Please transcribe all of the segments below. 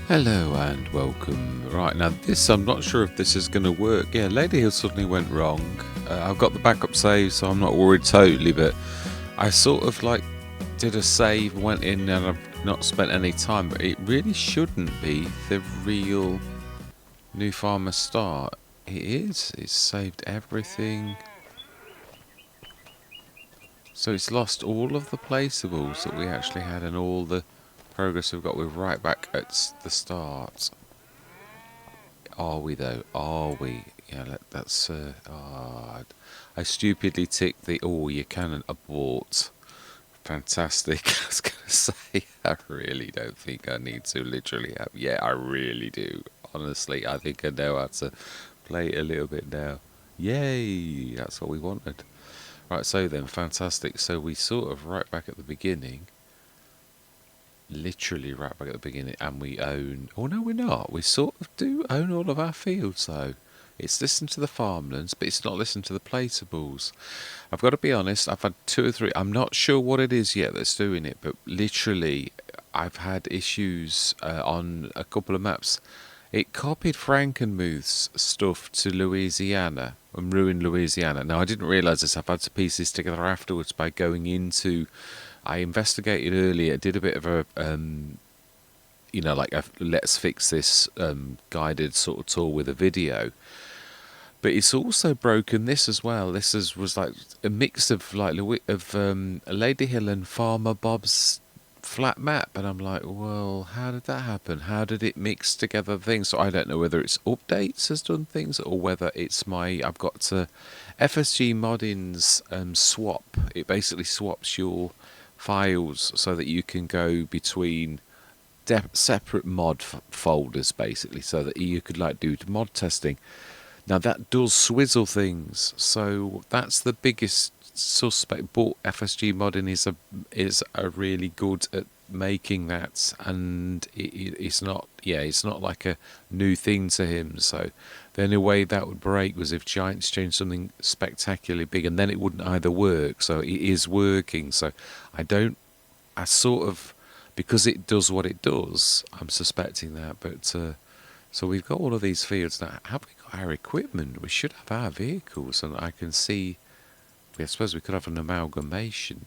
Hello and welcome. Right, now this, I'm not sure if this is going to work. Yeah, Ladyhill suddenly went wrong. I've got the backup save, so I'm not worried totally, but I sort of like did a save, went in, and I've not spent any time, but it really shouldn't be the real new farmer start. It is. It's saved everything. So it's lost all of the placeables that we actually had and all the progress we've got. We're right back at the start. Are we though? Are we? Yeah, that's. I stupidly ticked the you can abort. Fantastic. I was gonna say I really don't think I need to literally have. Yeah, I really do. Honestly, I think I know how to play it a little bit now. Yay! That's what we wanted. Right. So then, fantastic. So we sort of right back at the beginning. Literally right back at the beginning, and we own. Oh no, we're not. We sort of do own all of our fields, though. It's listened to the farmlands, but it's not listened to the placeables. I've got to be honest. I've had two or three. I'm not sure what it is yet that's doing it, but literally, I've had issues on a couple of maps. It copied Frankenmuth's stuff to Louisiana and ruined Louisiana. Now I didn't realise this. I've had to piece this together afterwards by going into. I investigated earlier, did a bit of a, like a let's fix this guided sort of tour with a video. But it's also broken this as well. Was like a mix of Ladyhill and Farmer Bob's flat map, and I'm like, well, how did that happen? How did it mix together things? So I don't know whether it's updates has done things or whether it's I've got to FSG Modding's swap. It basically swaps your files so that you can go between separate mod folders, basically, so that you could like do mod testing. Now that does swizzle things, so that's the biggest suspect. But FSG Modding is a really good at making that, and it's not it's not like a new thing to him. So the only way that would break was if Giants changed something spectacularly big, and then it wouldn't either work. So it is working. So I sort of, because it does what it does, I'm suspecting that. But so we've got all of these fields now. Have we got our equipment? We should have our vehicles, and I can see. I suppose we could have an amalgamation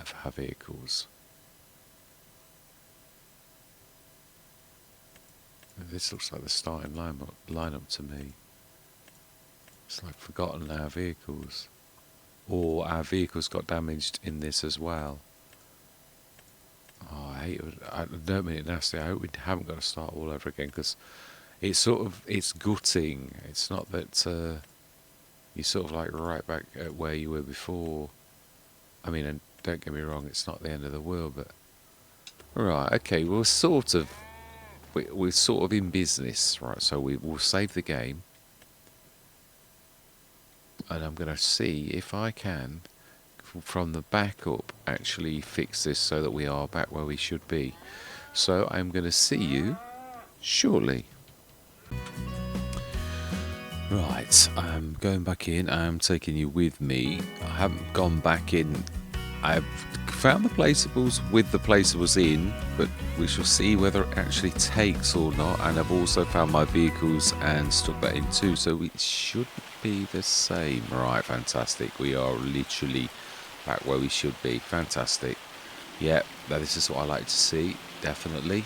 of our vehicles. This looks like the starting lineup to me. It's like forgotten our vehicles, or our vehicles got damaged in this as well. Oh, I hate it. I don't mean it nasty. I hope we haven't got to start all over again, because it's gutting. It's not that you're sort of like right back at where you were before. I mean, and don't get me wrong, it's not the end of the world, but right, okay, we're sort of in business, right? So we'll save the game, and I'm going to see if I can, from the backup, actually fix this so that we are back where we should be. So I'm going to see you shortly. Right, I'm going back in. I'm taking you with me. I haven't gone back in. I've found the placeables with the placeables in, but we shall see whether it actually takes or not. And I've also found my vehicles and stuck that in too, so it should be the same. Right, fantastic. We are literally back where we should be. Fantastic. Yeah, this is what I like to see, definitely.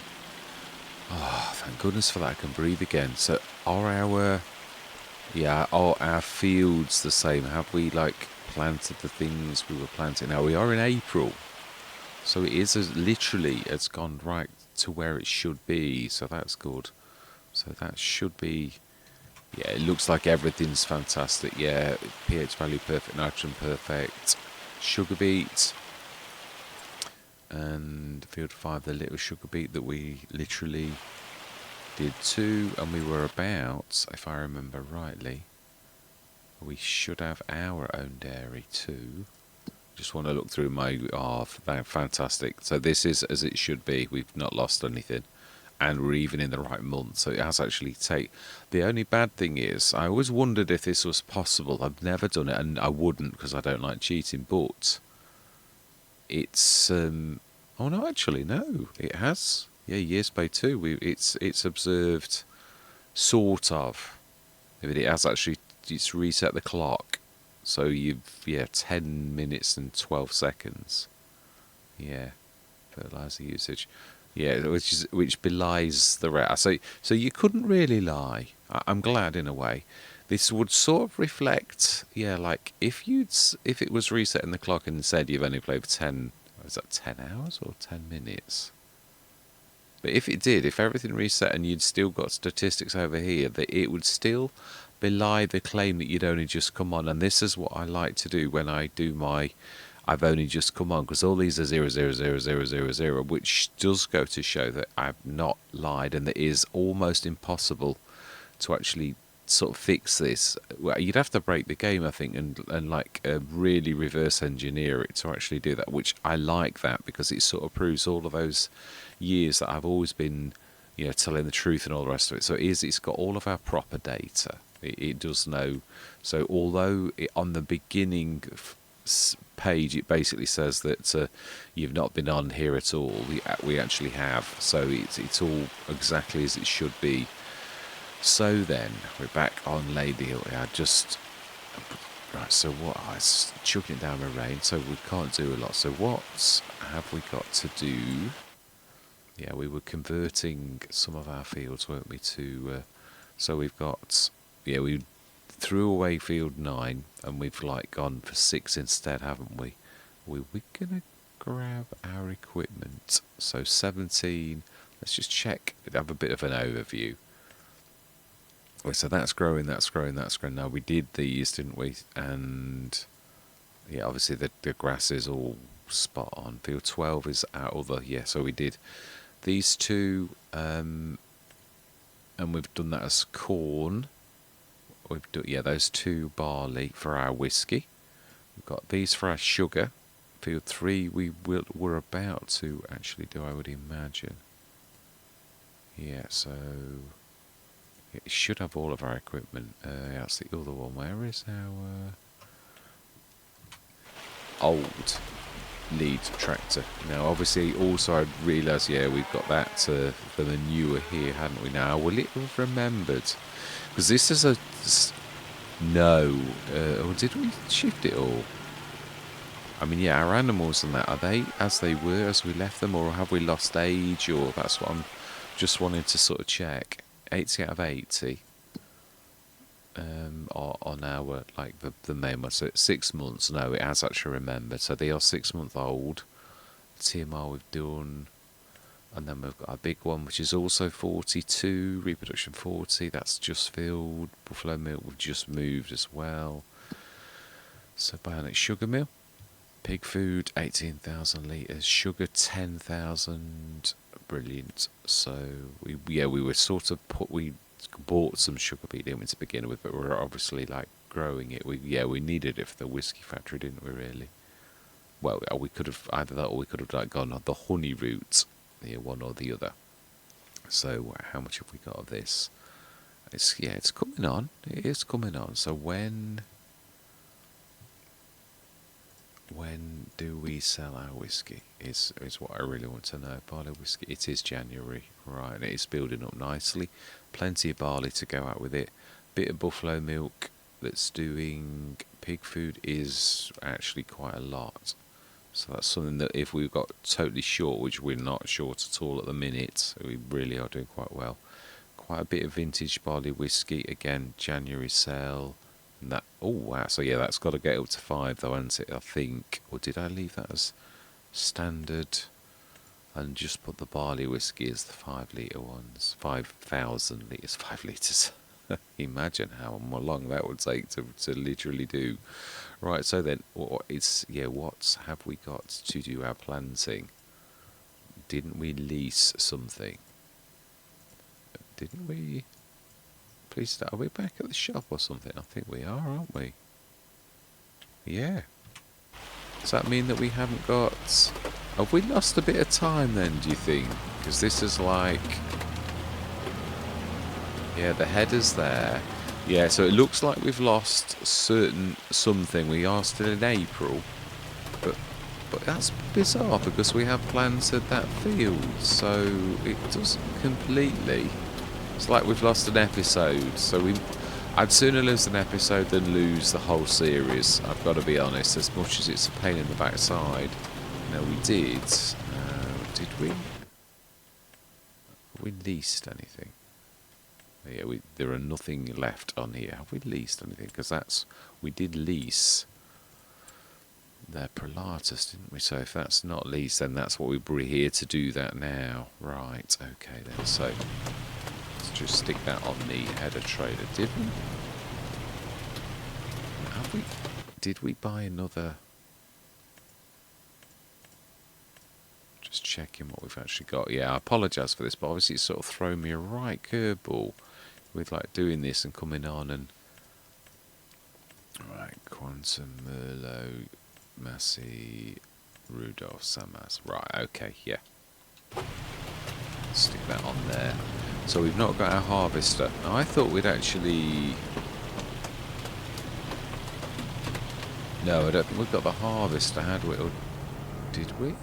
Oh, thank goodness for that. I can breathe again. So are our fields the same? Have we like planted the things we were planting? Now we are in April, so it is literally, it's gone right to where it should be, so that's good. So that should be, yeah, it looks like everything's fantastic. Yeah, pH value perfect, nitrogen perfect, sugar beet, and field 5, the little sugar beet that we literally did too, and we were about, if I remember rightly, we should have our own dairy too. Just want to look through my fantastic. So this is as it should be. We've not lost anything, and we're even in the right month. So it has actually the only bad thing is, I always wondered if this was possible. I've never done it, and I wouldn't, because I don't like cheating. But it's oh no, actually no, it has. Yeah, years by two. It's observed, sort of. But it has actually, it's reset the clock. So you've, yeah, 10 minutes and 12 seconds. Yeah, fertilizer usage. Yeah, which belies the rest. So you couldn't really lie. I'm glad in a way. This would sort of reflect, yeah, like if it was resetting the clock and said you've only played for 10, is that 10 hours or 10 minutes? But if it did, if everything reset and you'd still got statistics over here, that it would still belie the claim that you'd only just come on. And this is what I like to do when I do my I've only just come on, because all these are 0000000, which does go to show that I've not lied, and that it is almost impossible to actually sort of fix this. Well, you'd have to break the game, I think, and like really reverse engineer it to actually do that, which I like that, because it sort of proves all of those years that I've always been, you know, telling the truth and all the rest of it. So it's got all of our proper data. It does know. So although on the beginning page it basically says that you've not been on here at all, we actually have. So it's all exactly as it should be. So then we're back on Ladyhill. Right, so what? I was chucking it down the rain, so we can't do a lot. So what have we got to do? Yeah, we were converting some of our fields, weren't we, to... so we've got... Yeah, we threw away field 9, and we've like gone for 6 instead, haven't we? We're going to grab our equipment. So 17... Let's just check, have a bit of an overview. So that's growing. Now, we did these, didn't we? And yeah, obviously the grass is all spot on. Field 12 is our other. Yeah, so we did these two, and we've done that as corn. We've done, yeah, those 2 barley for our whiskey. We've got these for our sugar. Field 3 we're about to actually do, I would imagine. Yeah, so... It should have all of our equipment. That's the other one. Where is our old lead tractor? Now, obviously, also I realised, yeah, we've got that the manure here, hadn't we? Now, will it have remembered? Because this is a... No. Or did we shift it all? I mean, yeah, our animals and that, are they as they were as we left them? Or have we lost age? Or that's what I'm just wanting to sort of check. 80 out of 80 on our, like, the main one. So it's 6 months. No, it has actually remembered. So they are 6-month-old. TMR we've done. And then we've got a big one, which is also 42. Reproduction 40. That's just filled. Buffalo milk we've just moved as well. So bionic sugar mill. Pig food, 18,000 litres. Sugar, 10,000. Brilliant. So we were sort of we bought some sugar beet, didn't we, to begin with, but we're obviously like growing it. We needed it for the whiskey factory, didn't we, really? Well, we could have either that, or we could have like gone on the honey route, one or the other. So how much have we got of this? It's coming on. It is coming on. So when do we sell our whiskey is what I really want to know. Barley whiskey, it is January, right, and it is building up nicely. Plenty of barley to go out with it. Bit of buffalo milk that's doing. Pig food is actually quite a lot. So that's something that if we got totally short, which we're not short at all at the minute, we really are doing quite well. Quite a bit of vintage barley whiskey, again, January sale. That, oh wow, so yeah, that's got to get up to 5 though, hasn't it, I think? Or did I leave that as standard and just put the barley whiskey as the 5 litre ones? 5,000 litres, 5 litres. Imagine how long that would take to literally do. Right, so then what have we got to do our planting? Didn't we lease something? Didn't we? Please, are we back at the shop or something? I think we are, aren't we? Yeah. Does that mean that we haven't got... Have we lost a bit of time then, do you think? Because this is like... Yeah, the header's there. Yeah, so it looks like we've lost something. We are still in April. But But that's bizarre because we have planted that field, so it doesn't completely. It's like we've lost an episode, so I'd sooner lose an episode than lose the whole series. I've got to be honest, as much as it's a pain in the backside. No, we did. Did we? Have we leased anything? Yeah, there are nothing left on here. Have we leased anything? Because we did lease their Prelatus, didn't we? So if that's not leased, then that's what we're here to do that now. Right, okay then. So let's just stick that on the header trailer. Did we buy another? Just checking what we've actually got. Yeah, I apologise for this, but obviously it's sort of thrown me a right curveball with like doing this and coming on and right, Quantum, Merlot, Massey, Rudolph, Samas. Right, okay, yeah. Stick that on there. So we've not got our harvester. Now, I thought we'd actually. No, I don't think we've got the harvester, had we? Or did we?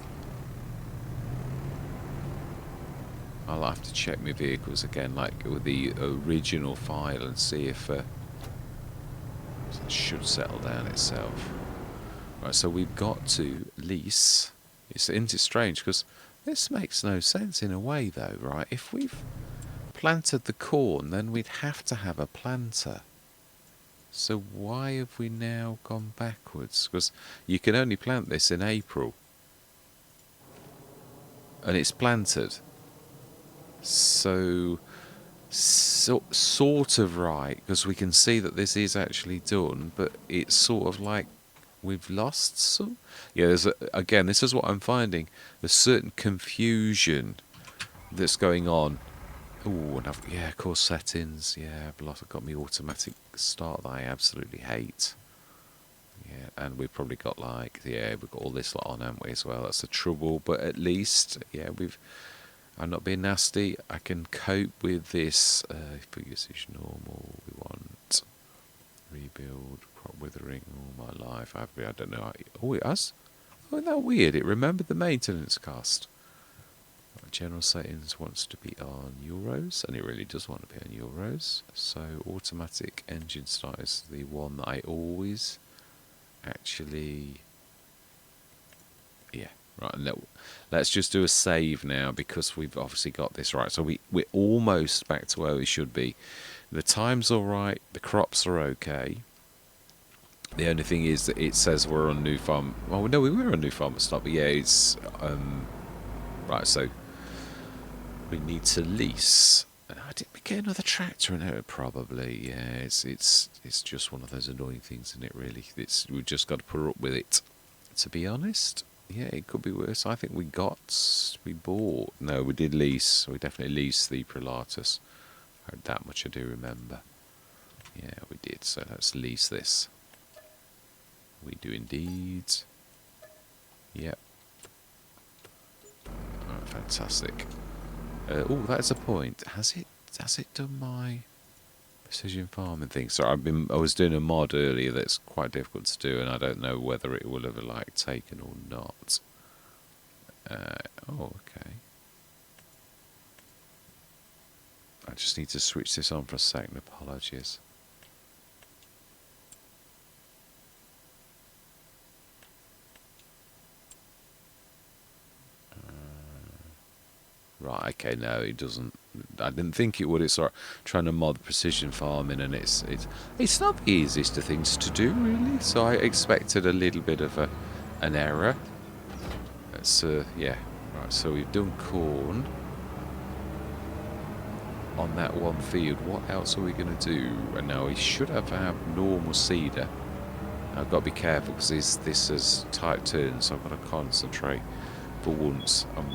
I'll have to check my vehicles again, like with the original file, and see if it should settle down itself. Right, so we've got to lease. Isn't it strange? Because this makes no sense in a way, though, right? If we've planted the corn, then we'd have to have a planter. So why have we now gone backwards? Because you can only plant this in April. And it's planted. So sort of right, because we can see that this is actually done, but it's sort of like we've lost some. Yeah, again, this is what I'm finding. There's certain confusion that's going on. Oh, and yeah, of course, settings. Yeah, I've got me automatic start that I absolutely hate. Yeah, and we've probably got we've got all this lot on, haven't we, as well? That's the trouble, but at least, yeah, I'm not being nasty. I can cope with this. If we use normal, we want rebuild, crop withering all my life. I don't know. Oh, it has? Oh, isn't that weird? It remembered the maintenance cost. General settings wants to be on euros, and it really does want to be on euros. So automatic engine start is the one that I always actually. Yeah. Right, let's just do a save now because we've obviously got this right. So we're almost back to where we should be. The time's all right. The crops are okay. The only thing is that it says we're on new farm. Well, no, we were on new farm at start, but yeah, it's right. So we need to lease. Did we get another tractor in here? Probably. Yeah, it's just one of those annoying things, isn't it? Really, we've just got to put up with it. To be honest. Yeah, it could be worse. I think we bought. No, we did lease. We definitely leased the Prelatus. That much I do remember. Yeah, we did. So let's lease this. We do indeed. Yep. Oh, fantastic. Oh, that's a point. Has it done my precision farming thing? So I was doing a mod earlier that's quite difficult to do, and I don't know whether it will have taken or not. Oh, okay. I just need to switch this on for a second. Apologies. Right. Okay. No, it doesn't. I didn't think it would. It's sort of trying to mod precision farming, and it's not the easiest of things to do, really. So I expected a little bit of an error. So yeah, right. So we've done corn on that one field. What else are we going to do? And now we should have normal cedar. I've got to be careful because this is tight turns, so I've got to concentrate. For once, I've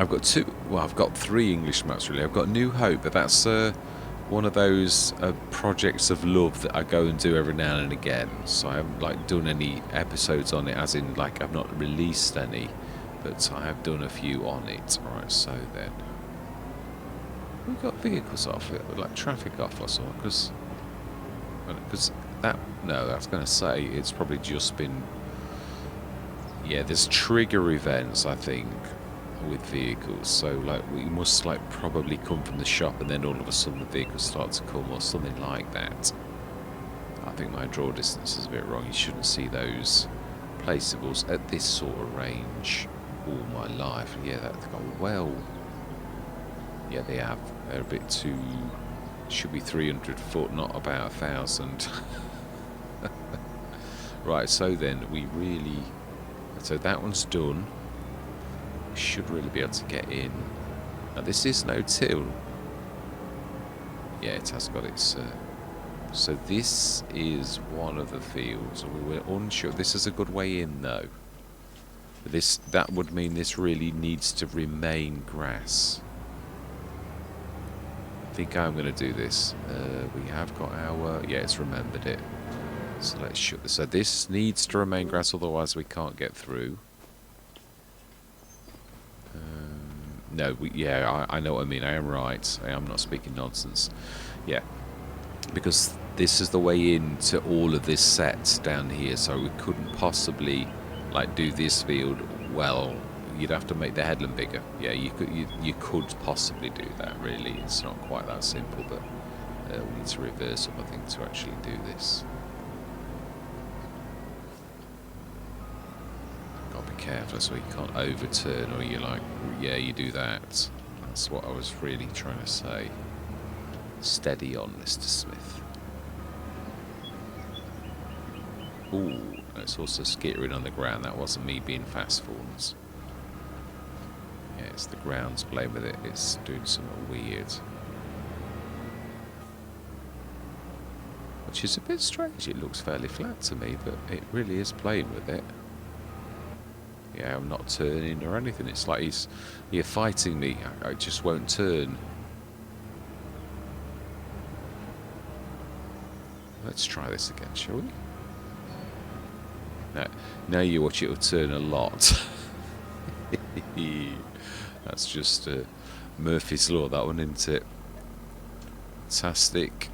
got I've got 3 English maps really. I've got New Hope, but that's one of those projects of love that I go and do every now and again. So I haven't done any episodes on it, as in I've not released any, but I have done a few on it. Right, so then we've got vehicles off it, traffic off or something, because because that, no, I was going to say it's probably just been, yeah, there's trigger events, I think, with vehicles. So like we must like probably come from the shop and then all of a sudden the vehicles start to come or something like that. I think my draw distance is a bit wrong. You shouldn't see those placeables at this sort of range all my life. Yeah, that's gone well. Yeah, they have. They're a bit too, should be 300 foot, not about 1,000. Right, so then we really, so that one's done. We should really be able to get in. Now this is no till. Yeah, it has got its, so this is one of the fields. We were unsure. This is a good way in though. This, that would mean this really needs to remain grass. I think I'm going to do this. We have got our, yeah, it's remembered it. So let's shut this. So this needs to remain grass, otherwise we can't get through. No, yeah, I know what I mean. I am right. I am not speaking nonsense. Yeah, because this is the way into all of this set down here, so we couldn't possibly like do this field. Well, you'd have to make the headland bigger. Yeah, you could possibly do that. Really, it's not quite that simple, but we need to reverse them, I think, to actually do this. Gotta be careful so you can't overturn, or you're like, yeah, you do that. That's what I was really trying to say. Steady on, Mr. Smith. Ooh, it's also skittering on the ground. That wasn't me being fast forwards. Yeah, it's the ground's playing with it. It's doing something weird. Which is a bit strange. It looks fairly flat to me, but it really is playing with it. Yeah, I'm not turning or anything. It's like you're fighting me. I just won't turn. Let's try this again, shall we? Now you watch, it'll turn a lot. That's just Murphy's Law, that one, isn't it? Fantastic.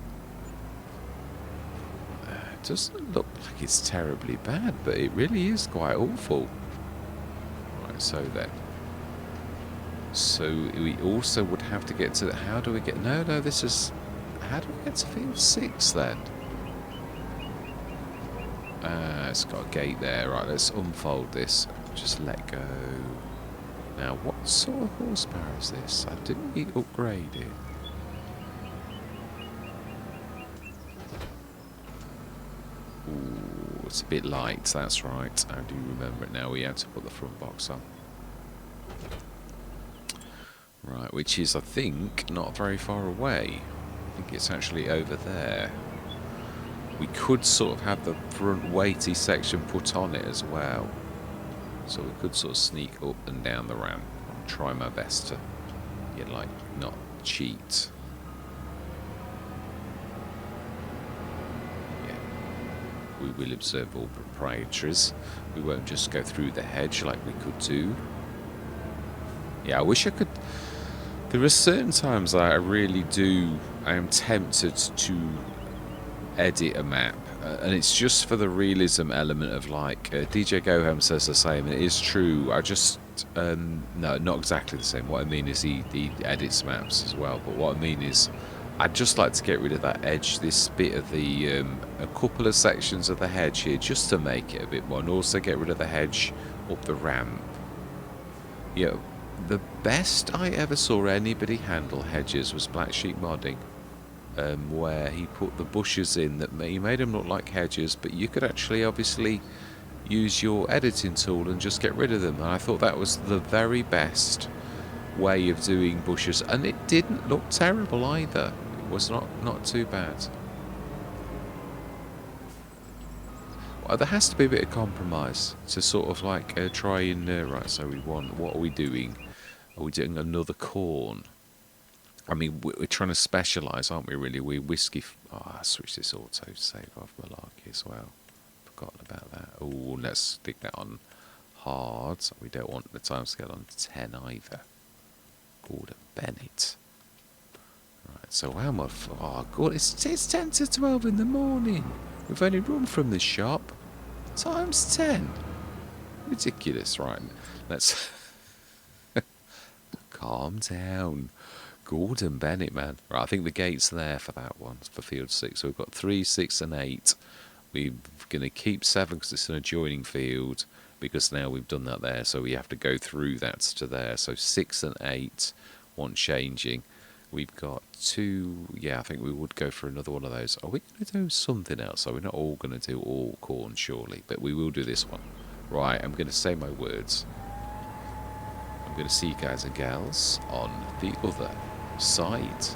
It doesn't look like it's terribly bad, but it really is quite awful. Right, so then. So we also would have to get to, how do we get, no, this is, how do we get to field 6 then? It's got a gate there. Right, let's unfold this. Just let go. Now, what sort of horsepower is this? I didn't we upgrade it? Ooh, it's a bit light. That's right. I do remember it now. We had to put the front box on. Right, which is, I think, not very far away. I think it's actually over there. We could sort of have the front weighty section put on it as well. So we could sort of sneak up and down the ramp. I'll try my best to, yeah, like, not cheat. Yeah. We will observe all proprietaries. We won't just go through the hedge like we could do. Yeah, I wish I could. There are certain times that I really do, I am tempted to edit a map, and it's just for the realism element of, like, DJ Goham says the same, and it is true. I just no, not exactly the same. What I mean is he edits maps as well, but what I mean is I'd just like to get rid of that edge, this bit of the a couple of sections of the hedge here, just to make it a bit more, and also get rid of the hedge up the ramp. Yeah, the best I ever saw anybody handle hedges was Black Sheep Modding. Where he put the bushes in that he made them look like hedges, but you could actually obviously use your editing tool and just get rid of them. And I thought that was the very best way of doing bushes, and it didn't look terrible either. It was not too bad. Well, there has to be a bit of compromise to sort of like try and right. So we want, what are we doing? Are we doing another corn? I mean, we're trying to specialise, aren't we, really? We're whiskey... Oh, I switched this auto-save off malarkey as well. Forgotten about that. Oh, let's stick that on hard. We don't want the timescale on 10 either. Gordon Bennett. Right, so how am I? Oh, God, it's 10 to 12 in the morning. We've only run from the shop. Times 10. Ridiculous, right? Let's calm down. Gordon Bennett, man. Right, I think the gate's there for that one, for field 6. So we've got 3, 6 and 8. We're going to keep 7 because it's an adjoining field, because now we've done that there, so we have to go through that to there. So 6 and 8 want changing. We've got 2, yeah, I think we would go for another one of those. Are we going to do something else? So we're not all going to do all corn, surely, but we will do this one. Right, I'm going to say my words. I'm going to see you guys and gals on the other side.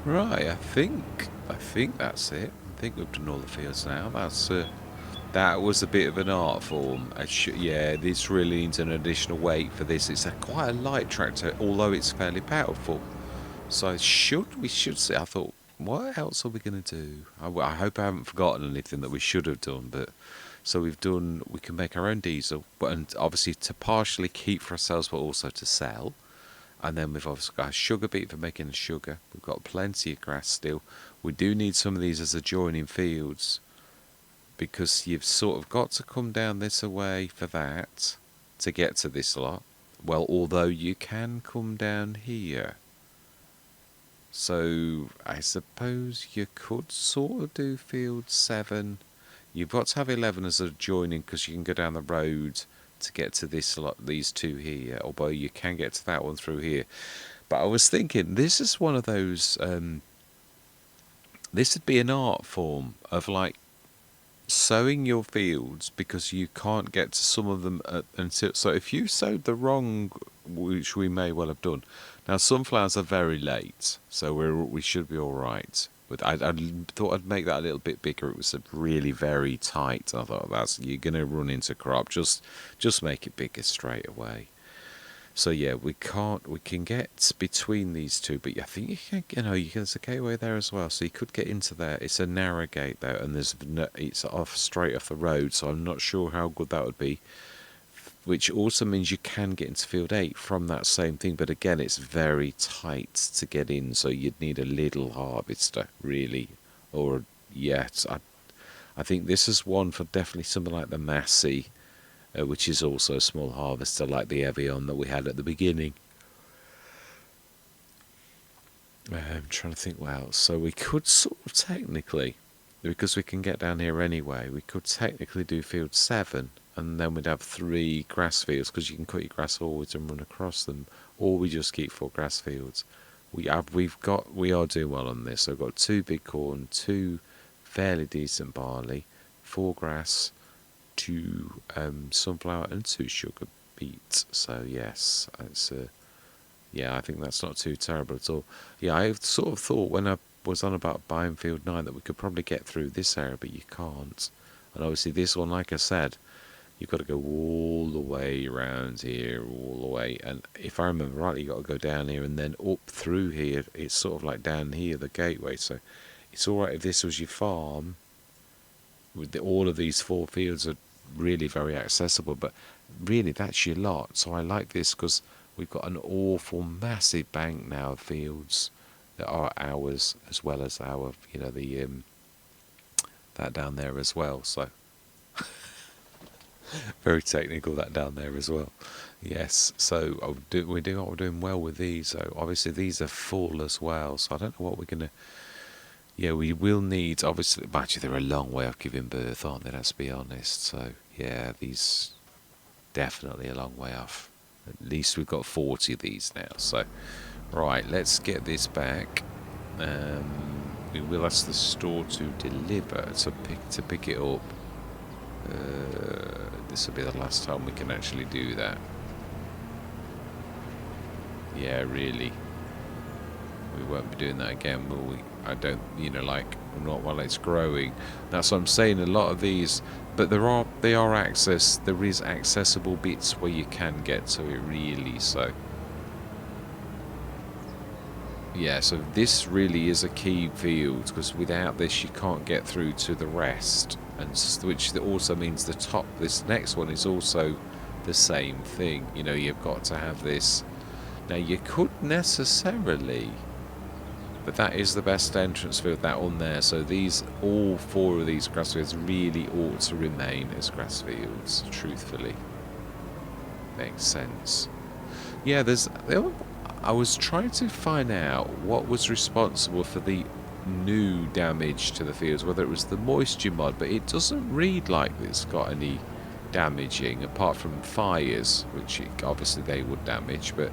Right, I think that's it. I think we've done all the fields now. That was a bit of an art form. Yeah, this really needs an additional weight for this. It's quite a light tractor, although it's fairly powerful. So we should see. I thought, what else are we going to do? I hope I haven't forgotten anything that we should have done. But so we can make our own diesel, and obviously to partially keep for ourselves, but also to sell. And then we've obviously got a sugar beet for making the sugar. We've got plenty of grass still. We do need some of these as adjoining fields, because you've sort of got to come down this way for that to get to this lot. Well, although you can come down here. So I suppose you could sort of do field 7. You've got to have 11 as adjoining, because you can go down the road to get to this lot, these two here, although you can get to that one through here. But I was thinking, this is one of those, this would be an art form of like sowing your fields, because you can't get to some of them until, so if you sowed the wrong, which we may well have done. Now sunflowers are very late, so we should be all right. But I thought I'd make that a little bit bigger. It was really very tight. I thought you're gonna run into crop. Just make it bigger straight away. So yeah, we can get between these two, but I think there's a gateway there as well, so you could get into there. It's a narrow gate though, and it's straight off the road, so I'm not sure how good that would be. Which also means you can get into field 8 from that same thing, but again, it's very tight to get in, so you'd need a little harvester, really. Or, yes, I think this is one for definitely something like the Massey, which is also a small harvester, like the Evian that we had at the beginning. I'm trying to think what else. So we could sort of technically, because we can get down here anyway, we could technically do field 7. And then we'd have 3 grass fields, because you can cut your grass forwards and run across them, or we just keep 4 grass fields. We are doing well on this. So we've got 2 big corn, 2 fairly decent barley, 4 grass, 2 sunflower, and 2 sugar beet. So yes, it's I think that's not too terrible at all. Yeah, I sort of thought when I was on about buying field 9 that we could probably get through this area, but you can't. And obviously this one, like I said, you've got to go all the way around here, all the way. And if I remember rightly, you've got to go down here and then up through here. It's sort of like down here, the gateway. So it's all right if this was your farm. All of these 4 fields are really very accessible. But really, that's your lot. So I like this because we've got an awful massive bank now of fields that are ours, as well as our, that down there as well. So very technical, that down there as well. Yes, so we're doing well with these. So obviously these are full as well. So I don't know what we're gonna. Yeah, we will need, obviously. Actually, they're a long way off giving birth, aren't they? Let's be honest. So yeah, these definitely a long way off. At least we've got 40 of these now. So right, let's get this back. We will ask the store to deliver, to pick it up. This will be the last time we can actually do that. Yeah, really. We won't be doing that again, will we? I don't, not while it's growing. That's what I'm saying. A lot of these, but there is accessible bits where you can get to it, really. So yeah, so this really is a key field, because without this you can't get through to the rest, and which also means this next one is also the same thing. You've got to have this. Now you could necessarily But that is the best entrance field, that on there. So these, all 4 of these grass fields really ought to remain as grass fields, truthfully. Makes sense. Yeah, I was trying to find out what was responsible for the new damage to the fields, whether it was the moisture mod, but it doesn't read like it's got any damaging, apart from fires, which obviously they would damage, but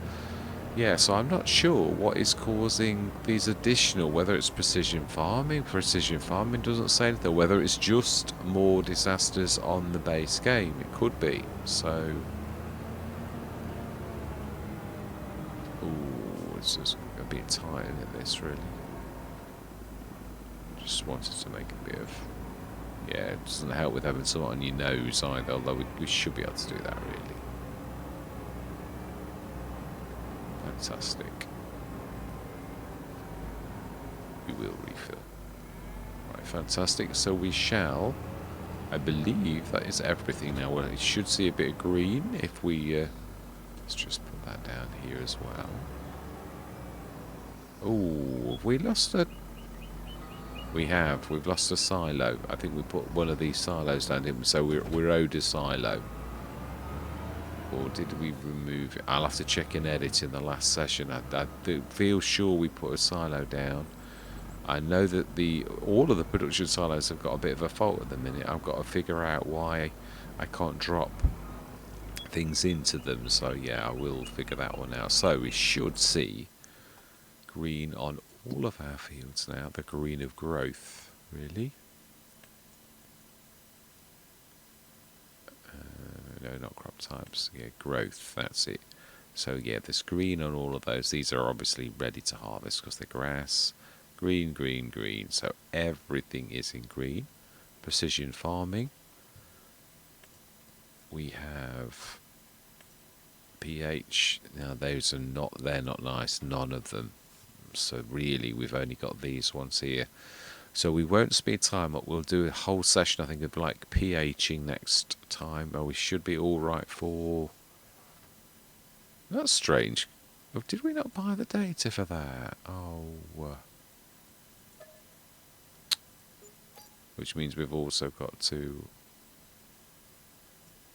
yeah, so I'm not sure what is causing these additional, whether it's precision farming doesn't say anything, whether it's just more disasters on the base game, it could be, so... Ooh, it's just a bit tight in this, really. Just wanted to make a bit of... Yeah, it doesn't help with having something on your nose either, although we should be able to do that, really. Fantastic. We will refill. Right, fantastic. So we shall... I believe that is everything now. Well, it should see a bit of green if we... let's just put that down here as well. Oh, have we lost a... We have. We've lost a silo. I think we put one of these silos down, didn't we? So we're owed a silo. Or did we remove it? I'll have to check in edit in the last session. I feel sure we put a silo down. I know that all of the production silos have got a bit of a fault at the minute. I've got to figure out why I can't drop things into them. So yeah, I will figure that one out. So we should see green on all of our fields now. The green of growth, really. No, not crop types. Yeah, growth, that's it. So yeah, there's green on all of those. These are obviously ready to harvest because they're grass. Green, green, green. So everything is in green. Precision farming. We have pH. Now those are not, they're not nice, none of them. So really we've only got these ones here. So we won't speed time up. We'll do a whole session, I think, of like pHing next time. Oh, we should be all right for... That's strange. Did we not buy the data for that? Oh. Which means we've also got to...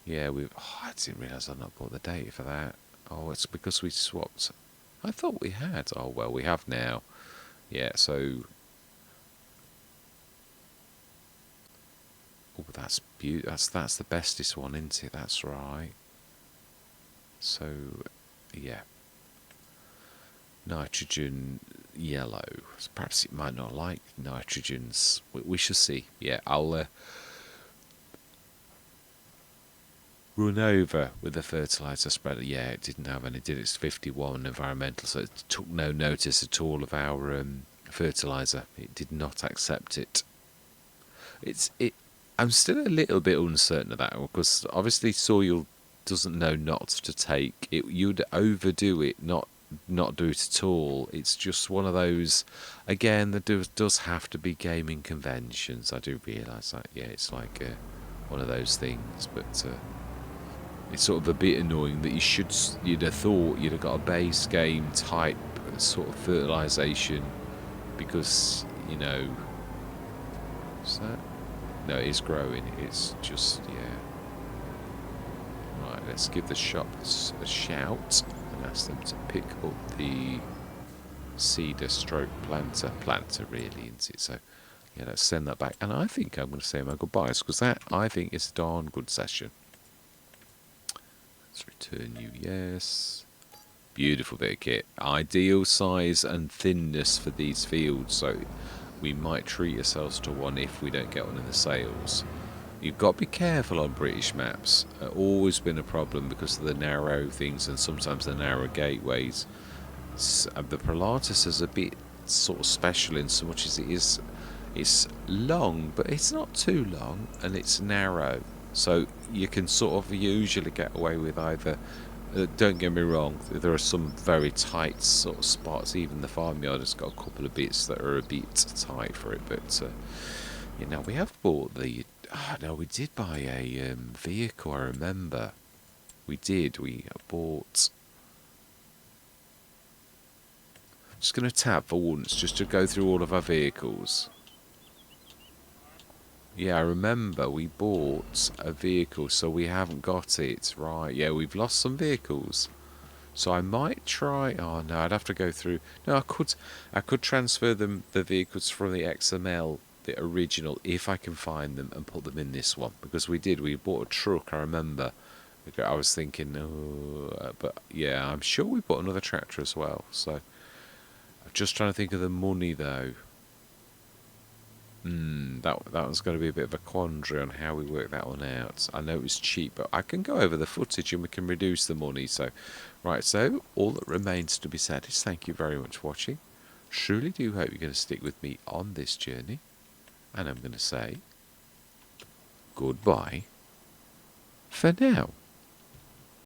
Yeah, we've... Oh, I didn't realise I'd not bought the data for that. Oh, it's because we swapped... I thought we had. Oh, well, we have now. Yeah, so... Oh, that's beautiful. That's the bestest one, isn't it? That's right. So, yeah. Nitrogen yellow. Perhaps it might not like nitrogens. We shall see. Yeah, I'll run over with the fertilizer spreader. Yeah, it didn't have any. Did it's 51 environmental, so it took no notice at all of our fertilizer. It did not accept it. I'm still a little bit uncertain of that because obviously soil doesn't know not to take it. You'd overdo it, not do it at all. It's just one of those. Again, there does have to be gaming conventions. I do realise that. Yeah, it's like one of those things, but it's sort of a bit annoying that you'd have thought you'd have got a base game type sort of fertilisation because is that. No, it's growing. It's just, yeah. Right, let's give the shop a shout and ask them to pick up the seeder stroke planter. Planter, really, isn't it? So, yeah, let's send that back. And I think I'm going to say my goodbyes because that, I think, is a darn good session. Let's return you, yes. Beautiful bit of kit. Ideal size and thinness for these fields, so... We might treat ourselves to one if we don't get one in the sales. You've got to be careful on British maps. Always been a problem because of the narrow things and sometimes the narrow gateways. The Pilatus is a bit sort of special in so much as it's long, but it's not too long, and it's narrow. So you can sort of usually get away with either... don't get me wrong, there are some very tight sort of spots. Even the farmyard has got a couple of bits that are a bit tight for it. But, we have bought the... no, we did buy a vehicle, I remember. We did. We bought... Just going to tab for once, just to go through all of our vehicles. Yeah, I remember we bought a vehicle, so we haven't got it. Right, yeah, we've lost some vehicles. So I might try... Oh, no, I'd have to go through... No, I could transfer the vehicles from the XML, the original, if I can find them, and put them in this one. Because we bought a truck, I remember. I was thinking, oh... But, yeah, I'm sure we bought another tractor as well. So, I'm just trying to think of the money, though. That one's going to be a bit of a quandary on how we work that one out. I know it was cheap, but I can go over the footage and we can reduce the money. So, right, so all that remains to be said is thank you very much for watching. Truly do hope you're going to stick with me on this journey. And I'm going to say goodbye for now.